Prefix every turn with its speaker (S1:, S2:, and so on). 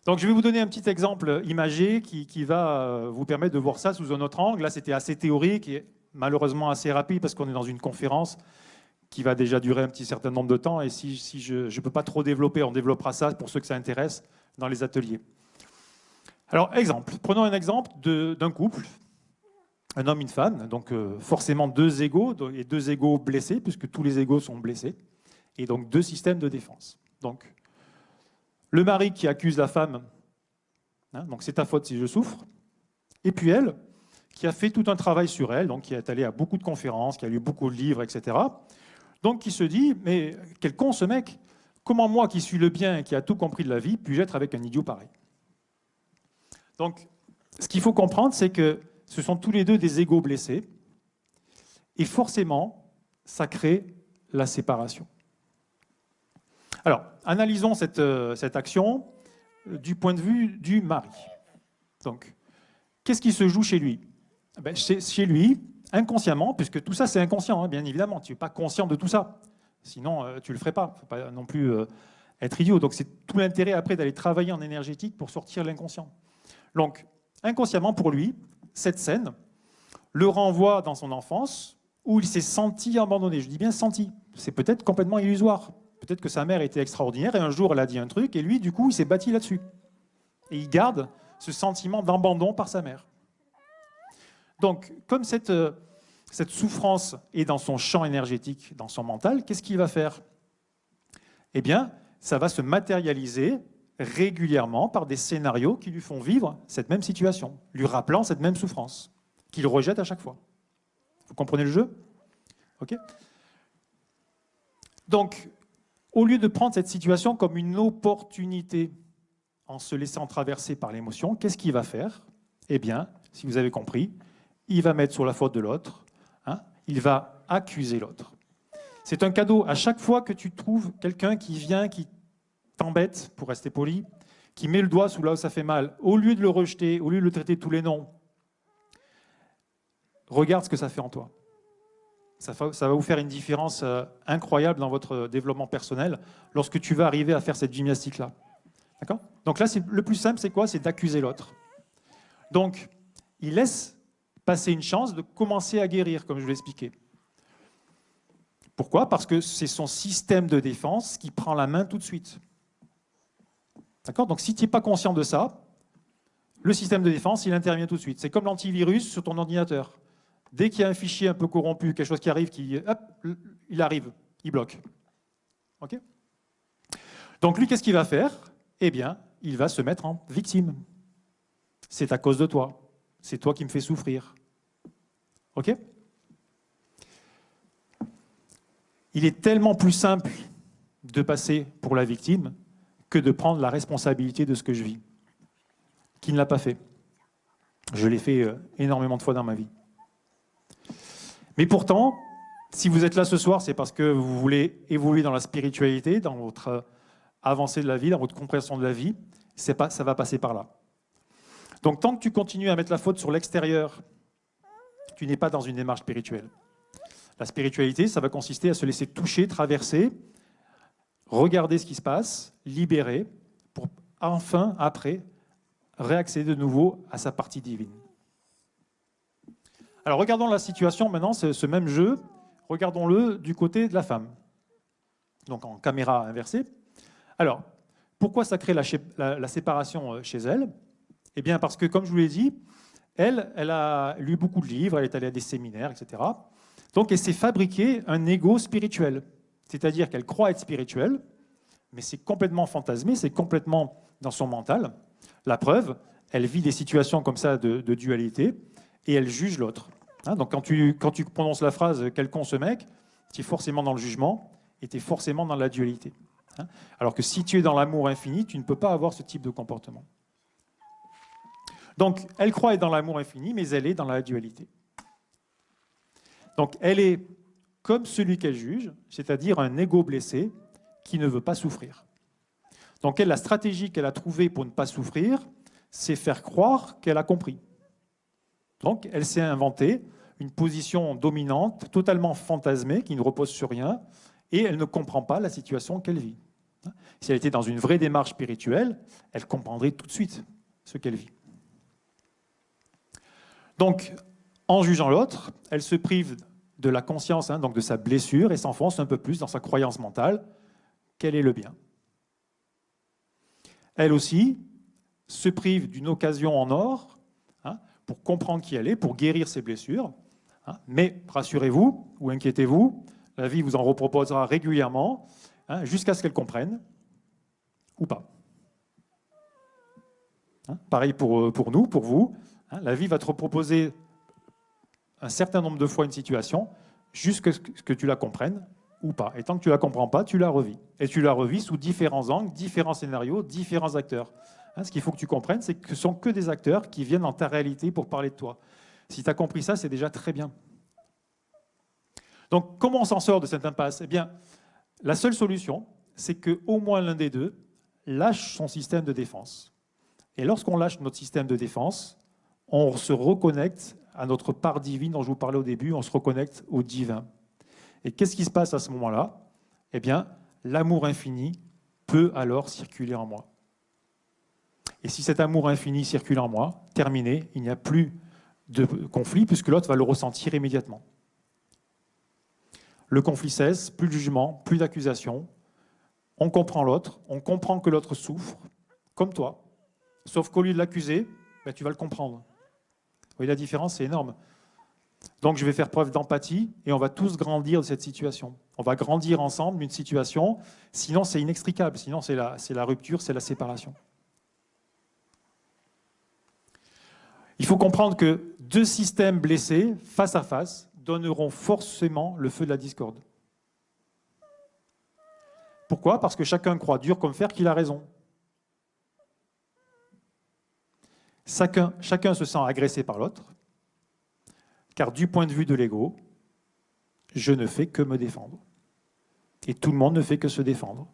S1: Donc, je vais vous donner un petit exemple imagé qui va vous permettre de voir ça sous un autre angle. Là, c'était assez théorique et malheureusement assez rapide parce qu'on est dans une conférence qui va déjà durer un petit certain nombre de temps. Et si je ne peux pas trop développer, on développera ça pour ceux que ça intéresse dans les ateliers. Alors, exemple. Prenons un exemple d'un couple, un homme et une femme. Donc, forcément deux égos et deux égos blessés, puisque tous les égos sont blessés. Et donc, deux systèmes de défense. Donc, le mari qui accuse la femme, hein, donc c'est ta faute si je souffre. Et puis elle, qui a fait tout un travail sur elle, donc qui est allée à beaucoup de conférences, qui a lu beaucoup de livres, etc. Donc qui se dit, mais quel con ce mec, comment moi qui suis le bien et qui a tout compris de la vie, puis-je être avec un idiot pareil? Donc ce qu'il faut comprendre, c'est que ce sont tous les deux des égos blessés, et forcément, ça crée la séparation. Alors, analysons cette action du point de vue du mari. Donc, qu'est-ce qui se joue chez lui? Ben, chez lui, inconsciemment, puisque tout ça c'est inconscient, hein, bien évidemment, tu n'es pas conscient de tout ça, sinon tu ne le ferais pas, il ne faut pas non plus être idiot. Donc c'est tout l'intérêt après d'aller travailler en énergétique pour sortir l'inconscient. Donc, inconsciemment pour lui, cette scène le renvoie dans son enfance où il s'est senti abandonné. Je dis bien senti, c'est peut-être complètement illusoire. Peut-être que sa mère était extraordinaire et un jour elle a dit un truc et lui, du coup, il s'est bâti là-dessus. Et il garde ce sentiment d'abandon par sa mère. Donc, comme cette souffrance est dans son champ énergétique, dans son mental, qu'est-ce qu'il va faire? Eh bien, ça va se matérialiser régulièrement par des scénarios qui lui font vivre cette même situation, lui rappelant cette même souffrance, qu'il rejette à chaque fois. Vous comprenez le jeu? Ok. Donc, au lieu de prendre cette situation comme une opportunité en se laissant traverser par l'émotion, qu'est-ce qu'il va faire? Eh bien, si vous avez compris, il va mettre sur la faute de l'autre, hein, il va accuser l'autre. C'est un cadeau. À chaque fois que tu trouves quelqu'un qui vient, qui t'embête, pour rester poli, qui met le doigt sous là où ça fait mal, au lieu de le rejeter, au lieu de le traiter de tous les noms, regarde ce que ça fait en toi. Ça va vous faire une différence incroyable dans votre développement personnel lorsque tu vas arriver à faire cette gymnastique-là. D'accord? Donc là, le plus simple, c'est quoi? C'est d'accuser l'autre. Donc, il laisse passer une chance de commencer à guérir, comme je l'ai expliqué. Pourquoi? Parce que c'est son système de défense qui prend la main tout de suite. D'accord? Donc si tu n'es pas conscient de ça, le système de défense, il intervient tout de suite. C'est comme l'antivirus sur ton ordinateur. Dès qu'il y a un fichier un peu corrompu, quelque chose qui arrive, hop, il arrive, il bloque. Okay? Donc lui, qu'est-ce qu'il va faire? Eh bien, il va se mettre en victime. C'est à cause de toi. C'est toi qui me fais souffrir. OK? Il est tellement plus simple de passer pour la victime que de prendre la responsabilité de ce que je vis. Qui ne l'a pas fait? Je l'ai fait énormément de fois dans ma vie. Mais pourtant, si vous êtes là ce soir, c'est parce que vous voulez évoluer dans la spiritualité, dans votre avancée de la vie, dans votre compréhension de la vie. Ça va passer par là. Donc tant que tu continues à mettre la faute sur l'extérieur, tu n'es pas dans une démarche spirituelle. La spiritualité, ça va consister à se laisser toucher, traverser, regarder ce qui se passe, libérer, pour enfin, après, réaccéder de nouveau à sa partie divine. Alors regardons la situation maintenant, ce même jeu, regardons-le du côté de la femme. Donc en caméra inversée. Alors, pourquoi ça crée la séparation chez elle? Eh bien parce que, comme je vous l'ai dit, elle a lu beaucoup de livres, elle est allée à des séminaires, etc. Donc elle s'est fabriquée un ego spirituel. C'est-à-dire qu'elle croit être spirituelle, mais c'est complètement fantasmé, c'est complètement dans son mental. La preuve, elle vit des situations comme ça de dualité et elle juge l'autre. Hein, donc quand tu prononces la phrase « quel con ce mec », tu es forcément dans le jugement et tu es forcément dans la dualité. Hein, alors que si tu es dans l'amour infini, tu ne peux pas avoir ce type de comportement. Donc elle croit être dans l'amour infini, mais elle est dans la dualité. Donc elle est comme celui qu'elle juge, c'est-à-dire un ego blessé qui ne veut pas souffrir. Donc elle, la stratégie qu'elle a trouvée pour ne pas souffrir, c'est faire croire qu'elle a compris. Donc elle s'est inventée une position dominante, totalement fantasmée, qui ne repose sur rien, et elle ne comprend pas la situation qu'elle vit. Si elle était dans une vraie démarche spirituelle, elle comprendrait tout de suite ce qu'elle vit. Donc, en jugeant l'autre, elle se prive de la conscience, donc de sa blessure, et s'enfonce un peu plus dans sa croyance mentale qu'elle est le bien. Elle aussi se prive d'une occasion en or pour comprendre qui elle est, pour guérir ses blessures. Mais rassurez-vous ou inquiétez-vous, la vie vous en reproposera régulièrement jusqu'à ce qu'elle comprenne ou pas. Pareil pour nous, pour vous. La vie va te reproposer un certain nombre de fois une situation jusqu'à ce que tu la comprennes ou pas. Et tant que tu ne la comprends pas, tu la revis. Et tu la revis sous différents angles, différents scénarios, différents acteurs. Ce qu'il faut que tu comprennes, c'est que ce ne sont que des acteurs qui viennent dans ta réalité pour parler de toi. Si tu as compris ça, c'est déjà très bien. Donc, comment on s'en sort de cette impasse? Eh bien, la seule solution, c'est qu'au moins l'un des deux lâche son système de défense. Et lorsqu'on lâche notre système de défense, on se reconnecte à notre part divine dont je vous parlais au début, on se reconnecte au divin. Et qu'est-ce qui se passe à ce moment-là? Eh bien, l'amour infini peut alors circuler en moi. Et si cet amour infini circule en moi, terminé, il n'y a plus de conflit puisque l'autre va le ressentir immédiatement. Le conflit cesse, plus de jugement, plus d'accusation. On comprend l'autre, on comprend que l'autre souffre, comme toi. Sauf qu'au lieu de l'accuser, tu vas le comprendre. Vous voyez la différence, c'est énorme. Donc je vais faire preuve d'empathie et on va tous grandir de cette situation. On va grandir ensemble d'une situation, sinon c'est inextricable, sinon c'est la rupture, c'est la séparation. Il faut comprendre que deux systèmes blessés, face à face, donneront forcément le feu de la discorde. Pourquoi? Parce que chacun croit dur comme fer qu'il a raison. Chacun se sent agressé par l'autre, car du point de vue de l'ego, je ne fais que me défendre. Et tout le monde ne fait que se défendre.